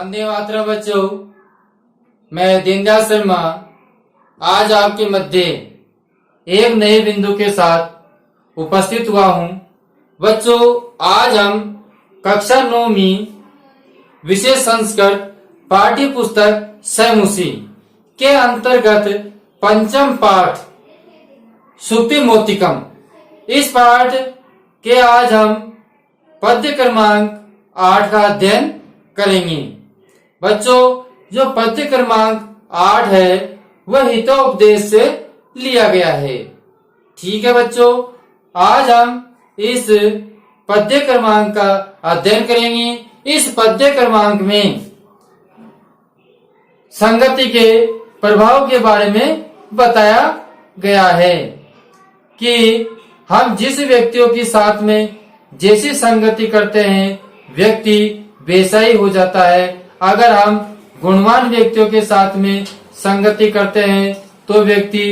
वंदे मातरम बच्चों, मैं दीनदयाल शर्मा आज आपके मध्य एक नए बिंदु के साथ उपस्थित हुआ हूं। बच्चों, आज हम कक्षा 9वीं विषय संस्कृत पाठ्य पुस्तक सैमुसी के अंतर्गत पंचम पाठ सुक्ति मोतिकम, इस पाठ के आज हम पद्य क्रमांक 8 का अध्ययन करेंगे। बच्चों, जो पद्य क्रमांक 8 है वह हितोपदेश से लिया गया है। ठीक है बच्चों, आज हम इस पद्य क्रमांक का अध्ययन करेंगे। इस पद्य क्रमांक में संगति के प्रभाव के बारे में बताया गया है कि हम जिस व्यक्तियों के साथ में जैसी संगति करते हैं व्यक्ति वैसा ही हो जाता है। अगर हम गुणवान व्यक्तियों के साथ में संगति करते हैं तो व्यक्ति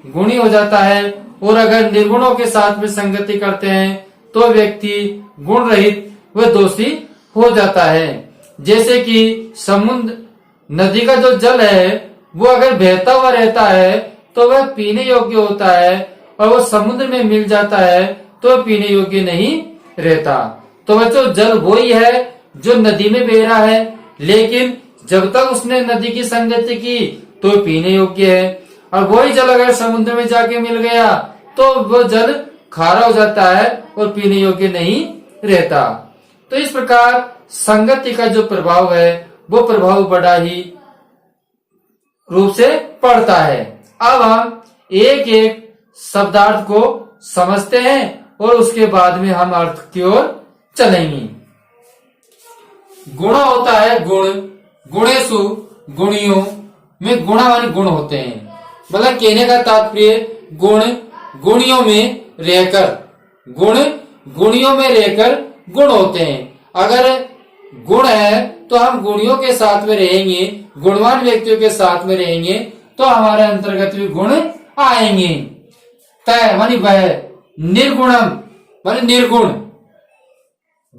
गुणी हो जाता है, और अगर निर्गुणों के साथ में संगति करते हैं तो व्यक्ति गुण रहित व दोषी हो जाता है। जैसे कि समुद्र नदी का जो जल है वो अगर बहता हुआ रहता है तो वह पीने योग्य होता है, और वो समुद्र में मिल जाता है तो पीने योग्य नहीं रहता। तो बच्चों, जल वही है जो नदी में बह रहा है, लेकिन जब तक उसने नदी की संगति की तो पीने योग्य है, और वही जल अगर समुद्र में जाके मिल गया तो वो जल खारा हो जाता है और पीने योग्य नहीं रहता। तो इस प्रकार संगति का जो प्रभाव है वो प्रभाव बड़ा ही रूप से पड़ता है। अब हम एक एक शब्दार्थ को समझते हैं और उसके बाद में हम अर्थ की ओर चलेंगे। गुण होता है गुण, गुणेशु गुणियों में गुणा माने गुण होते हैं। मतलब कहने का तात्पर्य गुण गुणियों में रहकर, गुण गुणियों में रहकर गुण होते हैं। अगर गुण है तो हम गुणियों के साथ में रहेंगे, गुणवान व्यक्तियों के साथ में रहेंगे तो हमारे अंतर्गत भी गुण आएंगे। तय मानी वह, निर्गुणम मानी निर्गुण,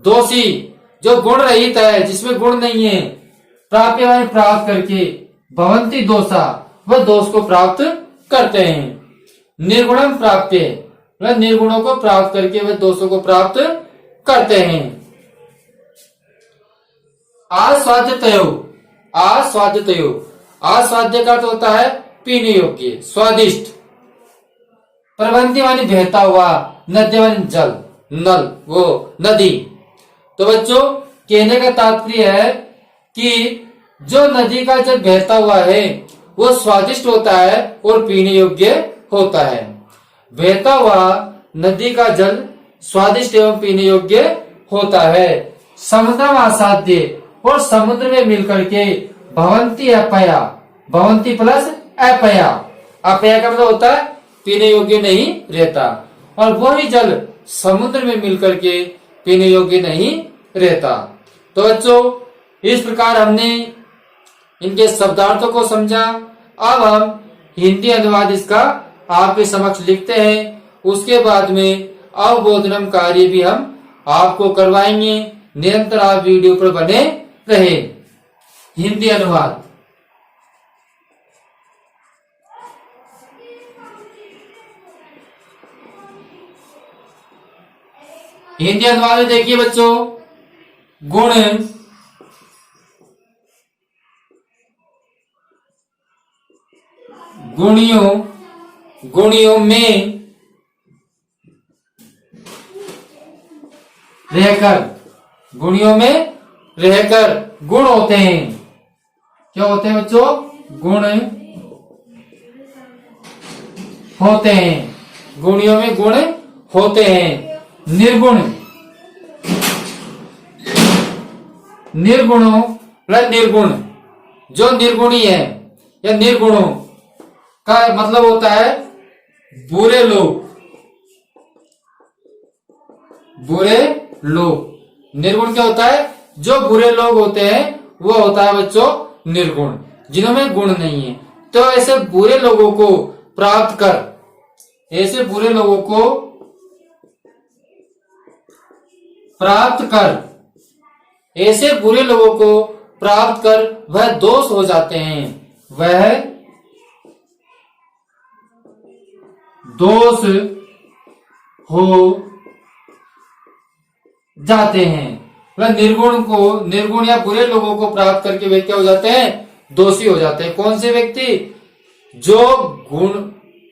दोषी जो गुण रहित है जिसमें गुण नहीं है, प्राप्य मानी प्राप्त करके, भवंती दोषा वह दोष को प्राप्त करते हैं। निर्गुणम प्राप्य मतलब निर्गुणों को प्राप्त करके वह दोषों को प्राप्त करते हैं। आस्वाद्यतयो, आस्वाद्यतयो, आस्वाद्य का अर्थ होता है पीने योग्य, स्वादिष्ट। प्रबंधी मानी बहता हुआ, नद्य मानी जल, नल वो नदी। तो बच्चों, कहने का तात्पर्य है कि जो नदी का जल बहता हुआ है वो स्वादिष्ट होता है और पीने योग्य होता है। बहता हुआ नदी का जल स्वादिष्ट एवं पीने योग्य होता है। समुद्रम आसाद्य, और समुद्र में मिलकर के भवंती अपया, भवंती प्लस अपया, अपया का मतलब होता है पीने योग्य नहीं रहता, और वही जल समुद्र में मिलकर के पीने योग्य नहीं रहता। तो बच्चों, इस प्रकार हमने इनके शब्दार्थों को समझा। अब हम हिंदी अनुवाद इसका आपके समक्ष लिखते हैं, उसके बाद में अवबोधनम कार्य भी हम आपको करवाएंगे। निरंतर आप वीडियो पर बने रहे। हिंदी अनुवाद। हिंदी अनुवाद में देखिए बच्चों, गुण गुणियों, गुणियों में रहकर, गुणियों में रहकर गुण होते हैं। क्या होते हैं बच्चों? गुण होते हैं, गुणियों में गुण होते हैं। निर्गुण, निर्गुणों प्लस निर्गुण, जो निर्गुणी है या निर्गुणों का मतलब होता है बुरे लोग, बुरे लोग। निर्गुण क्या होता है? जो बुरे लोग होते हैं वो होता है बच्चों निर्गुण, जिनमें गुण नहीं है। तो ऐसे बुरे लोगों को प्राप्त कर, ऐसे बुरे लोगों को प्राप्त कर, ऐसे बुरे लोगों को प्राप्त कर वह दोष हो जाते हैं, वह दोष हो जाते हैं। वह निर्गुण या बुरे लोगों को प्राप्त करके वे क्या हो जाते हैं, दोषी हो जाते हैं। कौन से व्यक्ति? जो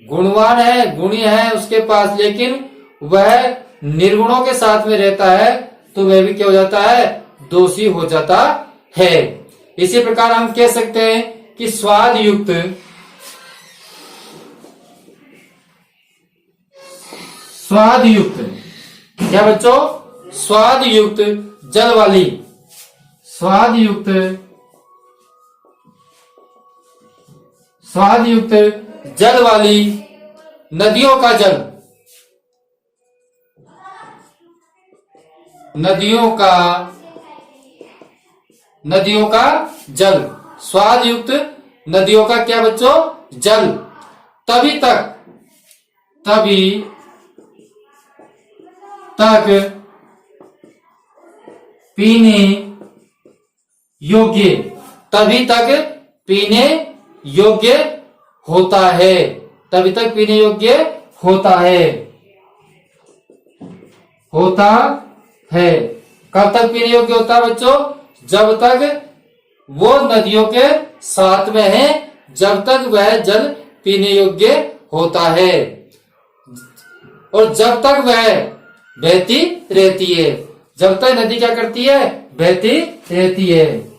गुणवान है, गुणी है उसके पास, लेकिन वह निर्गुणों के साथ में रहता है, तो वह भी क्या हो जाता है, दोषी हो जाता है। इसी प्रकार हम कह सकते हैं कि स्वाद युक्त क्या बच्चों? स्वाद युक्त जल वाली नदियों का जल, स्वाद युक्त नदियों का क्या बच्चों? जल तभी तक पीने योग्य होता है, कब तक पीने योग्य होता है बच्चों? जब तक वो नदियों के साथ में है, जब तक वह जल पीने योग्य होता है, और जब तक वह बहती रहती है। जब तक नदी क्या करती है? बहती रहती है।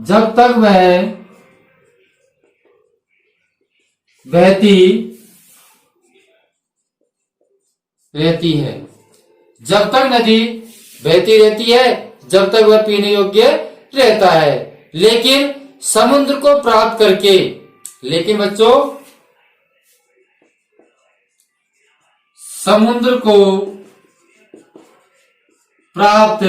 जब तक वह बहती रहती है, जब तक नदी बहती रहती है, जब तक वह पीने योग्य रहता है। लेकिन समुद्र को प्राप्त करके, लेकिन बच्चों समुद्र को प्राप्त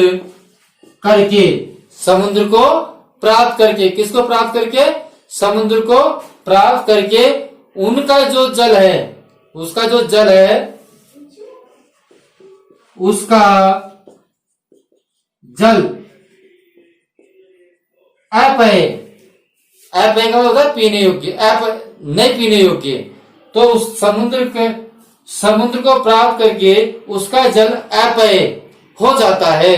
करके, किसको प्राप्त करके? समुद्र को प्राप्त करके उनका जो जल है, उसका जल अपेय का मतलब होता है पीने योग्य, नहीं पीने योग्य। तो उस समुद्र को प्राप्त करके उसका जल अपेय हो जाता है,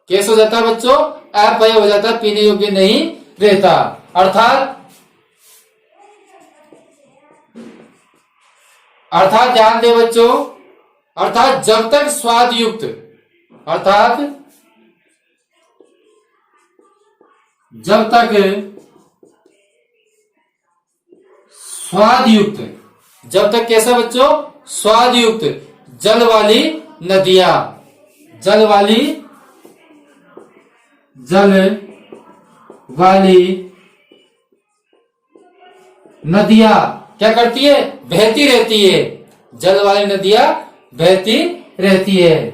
कैसे हो जाता है बच्चों? अपेय हो जाता है, पीने योग्य नहीं रहता। अर्थात ध्यान दे बच्चों, अर्थात जब तक स्वाद युक्त जब तक कैसा बच्चों? स्वाद युक्त जल वाली नदियां क्या करती है? बहती रहती है। जल वाली नदियां बहती रहती है।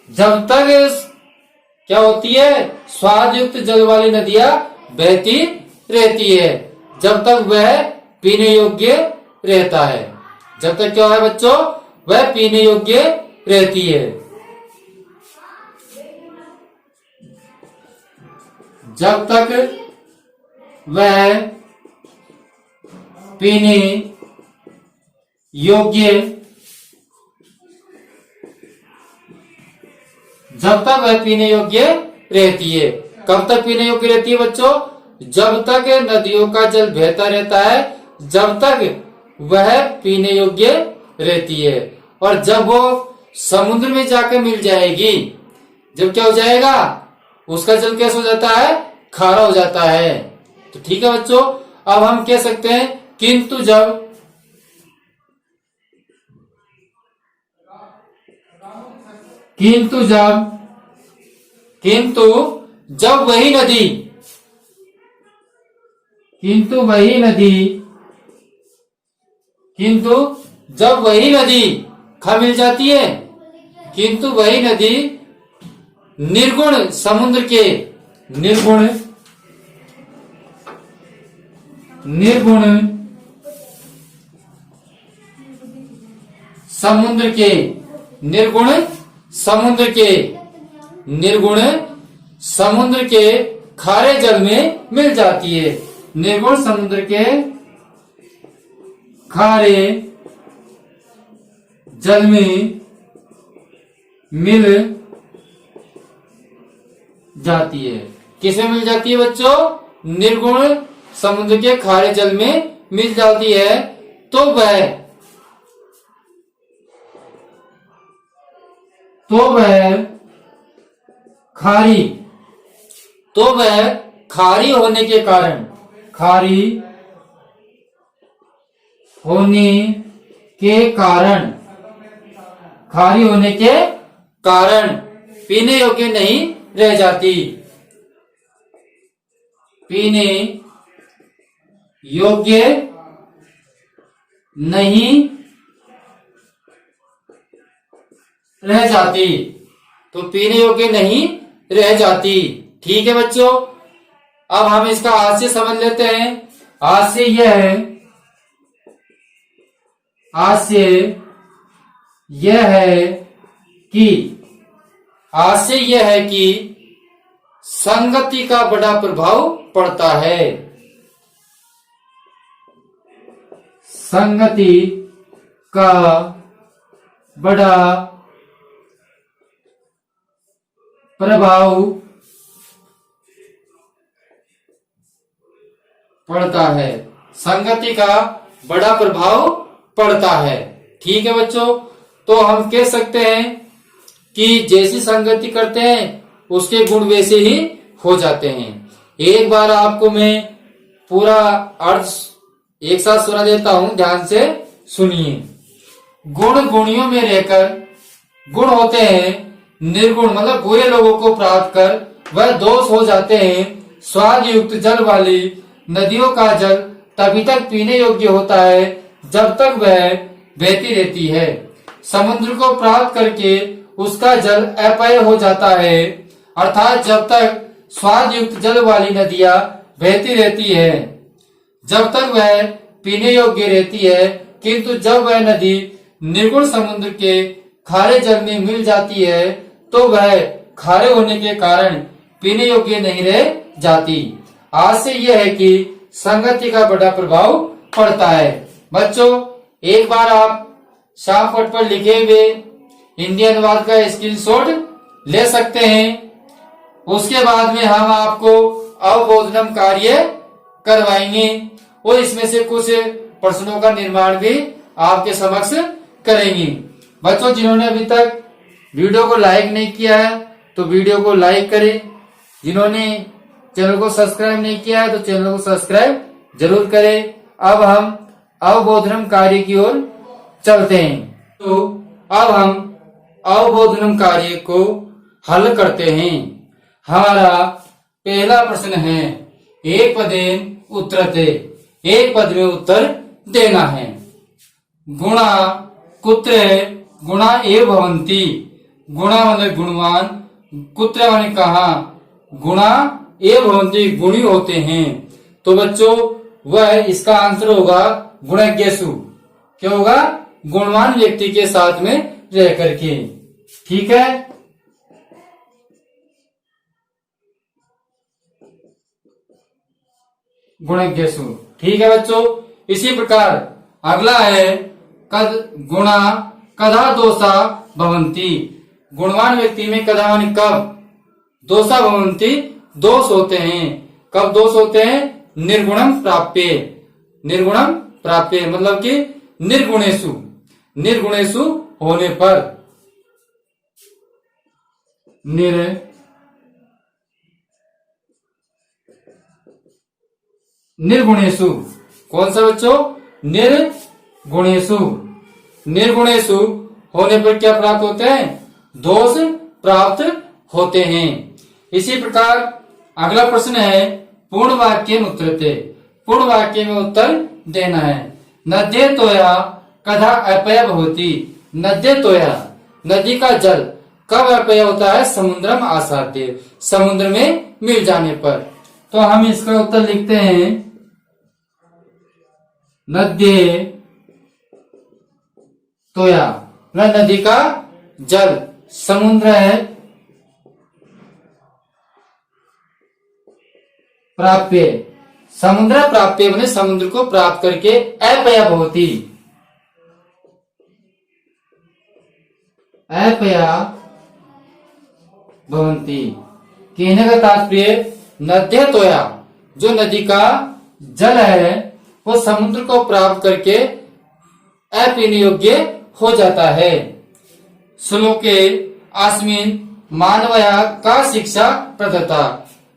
जब तक क्या होती है? स्वाद युक्त जल वाली नदियां बहती रहती है, जब तक वह पीने योग्य रहता है। जब तक क्या है बच्चों? वह पीने योग्य रहती है। जब तक वह पीने योग्य रहती है। कब तक पीने योग्य रहती है बच्चों? जब तक नदियों का जल बहता रहता है, जब तक वह पीने योग्य रहती है। और जब वो समुद्र में जाकर मिल जाएगी, जब क्या हो जाएगा? उसका जल कैसा हो जाता है? खारा हो जाता है। तो ठीक है बच्चों, अब हम कह सकते हैं किंतु जब वही नदी खा मिल जाती है, किंतु वही नदी निर्गुण समुद्र के निर्गुण समुद्र के निर्गुण समुद्र के खारे जल में मिल जाती है। निर्गुण समुद्र के खारे जल में मिल जाती है। किसमें मिल जाती है बच्चों? निर्गुण समुद्र के खारे जल में मिल जाती है। तो वह खारी होने के कारण पीने योग्य नहीं रह जाती। पीने योग्य नहीं रह जाती। तो पीने योग्य नहीं रह जाती। ठीक है बच्चों, अब हम इसका हास्य समझ लेते हैं। हास्य यह है कि संगति का बड़ा प्रभाव पड़ता है। संगति का बड़ा प्रभाव पड़ता है। संगति का बड़ा प्रभाव पड़ता है। ठीक है बच्चों, तो हम कह सकते हैं कि जैसी संगति करते हैं उसके गुण वैसे ही हो जाते हैं। एक बार आपको मैं पूरा अर्थ एक साथ सुना देता हूं, ध्यान से सुनिए। गुण गुणियों में रहकर गुण होते हैं निर्गुण मतलब बुरे लोगों को प्राप्त कर वह दोष हो जाते हैं। स्वाद युक्त जल वाली नदियों का जल तभी तक पीने योग्य होता है जब तक वह बहती रहती है। समुद्र को प्राप्त करके उसका जल अपेय हो जाता है, अर्थात जब तक स्वाद युक्त जल वाली नदियां बहती रहती है जब तक वह पीने योग्य रहती है, किंतु जब वह नदी निर्गुण समुद्र के खारे जल में मिल जाती है तो वह खारे होने के कारण पीने योग्य नहीं रह जाती। आज से यह है कि संगति का बड़ा प्रभाव पड़ता है। बच्चों, एक बार आप साफ पट पर लिखे हुए हिंदी अनुवाद का स्क्रीनशॉट ले सकते हैं। उसके बाद में हम आपको अवबोधनम कार्य करवाएंगे और इसमें से कुछ प्रश्नों का निर्माण भी आपके समक्ष करेंगे। बच्चों, जिन्होंने अभी तक वीडियो को लाइक नहीं किया है तो वीडियो को लाइक करें। जिन्होंने चैनल को सब्सक्राइब नहीं किया है तो चैनल को सब्सक्राइब जरूर करें। अब हम अवबोधनम कार्य की ओर चलते हैं। तो अब हम अवबोधनम कार्य को हल करते हैं। हमारा पहला प्रश्न है एक पदेन उत्तरते, एक पद में उत्तर देना है। गुणा कुत्र गुणा एव भवन्ति। गुणा मतलब गुणवान, कुत्र माने कहा, गुणा एव भवन्ति गुणी होते हैं। तो बच्चों वह इसका आंसर होगा गुणज्ञेषु। क्या होगा? गुणवान व्यक्ति के साथ में रह करके। ठीक है, गुणज्ञेषु। ठीक है बच्चों, इसी प्रकार अगला है कद गुणा कदा दोषा भवन्ति। गुणवान व्यक्ति में कदा माने कब, दोषा भवन्ति दोष होते हैं। कब दोष होते हैं? निर्गुणम प्राप्य। निर्गुणम प्राप्य मतलब कि निर्गुणेषु, निर्गुणेषु होने पर। निर्गुणेषु कौन सा बच्चों? निर्गुणेषु। निर्गुणेषु होने पर क्या प्राप्त होते हैं? दोष प्राप्त होते हैं। इसी प्रकार अगला प्रश्न है पूर्ण वाक्य में उत्तरते। पूर्ण वाक्य में उत्तर देना है। नद्ये तोया कदा अपेय भवति। नद्ये तोया नदी का जल कब अपया होता है? समुद्रम आसाद्य, समुद्र में मिल जाने पर। तो हम इसका उत्तर लिखते हैं नद्ये तोया, नदी का जल, समुद्र है प्राप्य, समुद्र प्राप्य बने समुद्र को प्राप्त करके अपया भवति, अपया भवन्ति। कहने का तात्पर्य नद्य तोया, जो नदी का जल है वो समुद्र को प्राप्त करके अपीने योग्य हो जाता है। श्लोके अस्मिन् मानवया का शिक्षा प्रदत्ता,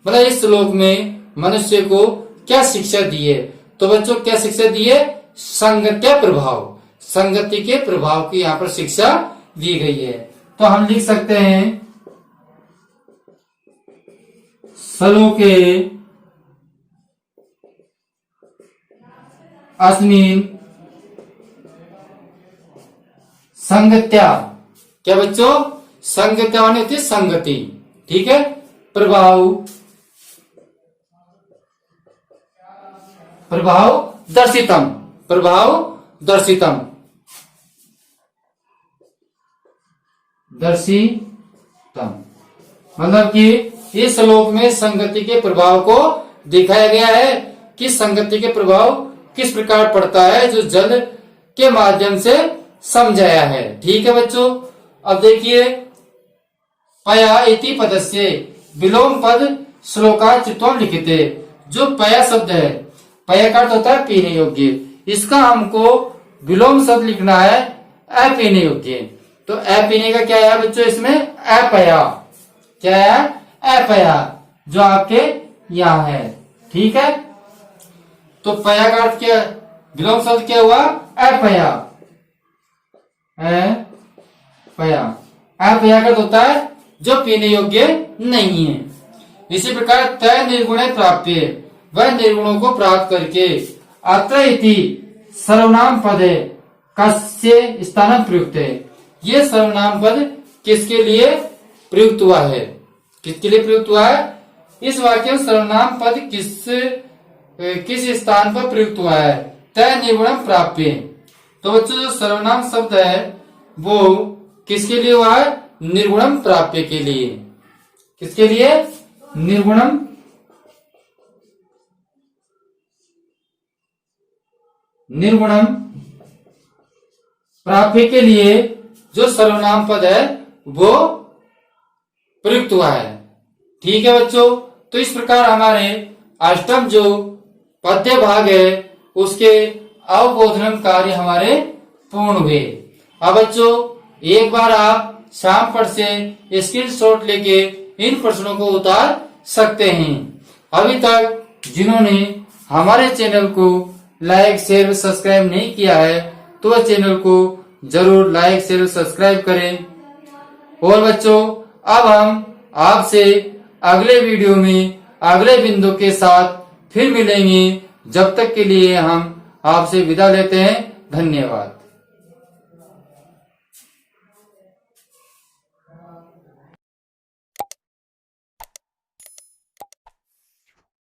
मतलब इस श्लोक में मनुष्य को क्या शिक्षा दी है? तो बच्चों क्या शिक्षा दी है? संगत्य प्रभाव, संगति के प्रभाव की यहाँ पर शिक्षा दी गई है। तो हम लिख सकते हैं श्लोके अस्मिन् संगत्या, क्या बच्चों? संगत्या माने होती है संगति, ठीक है। प्रभाव, प्रभाव दर्शितम, प्रभाव दर्शितम, दर्शितम, मतलब कि इस श्लोक में संगति के प्रभाव को दिखाया गया है कि संगति के प्रभाव किस प्रकार पड़ता है, जो जल के माध्यम से समझाया है। ठीक है बच्चों। अब देखिए पया इति पदस्य विलोम पद श्लोकाचित्वम लिखिते, जो पया शब्द है, पया का अर्थ होता है पीने योग्य, इसका हमको विलोम शब्द लिखना है अपीने योग्य। तो अपीने का क्या है बच्चों? इसमें अपया, क्या है? अपया, जो आपके यहाँ है। ठीक है। तो पया का अर्थ क्या? विलोम शब्द क्या हुआ? अपया, अपया, अपया का होता है जो पीने योग्य नहीं है। इसी प्रकार तय निर्गुण प्राप्य, वह निर्गुणों को प्राप्त करके अत्र इति सर्वनाम पद कस्य स्थान प्रयुक्त है। ये सर्वनाम पद किसके लिए प्रयुक्त हुआ है? किसके लिए प्रयुक्त हुआ है? इस वाक्य में सर्वनाम पद किस स्थान पर प्रयुक्त हुआ है? तय निर्गुणम प्राप्य। तो बच्चों जो सर्वनाम शब्द है वो किसके लिए हुआ है? निर्गुणम प्राप्य के लिए। किसके लिए? निर्गुणम प्राप्य के लिए जो सर्वनाम पद है वो प्रयुक्त हुआ है। ठीक है बच्चों। तो इस प्रकार हमारे अष्टम जो पद्य भाग है उसके अवबोधन कार्य हमारे पूर्ण हुए। अब बच्चों एक बार आप शाम पर से स्क्रीनशॉट लेके इन प्रश्नों को उतार सकते हैं। अभी तक जिन्होंने हमारे चैनल को लाइक शेयर सब्सक्राइब नहीं किया है तो चैनल को जरूर लाइक शेयर सब्सक्राइब करें। और बच्चों अब हम आपसे अगले वीडियो में अगले बिंदु के साथ फिर मिलेंगे। जब तक के लिए हम आपसे विदा लेते हैं। धन्यवाद।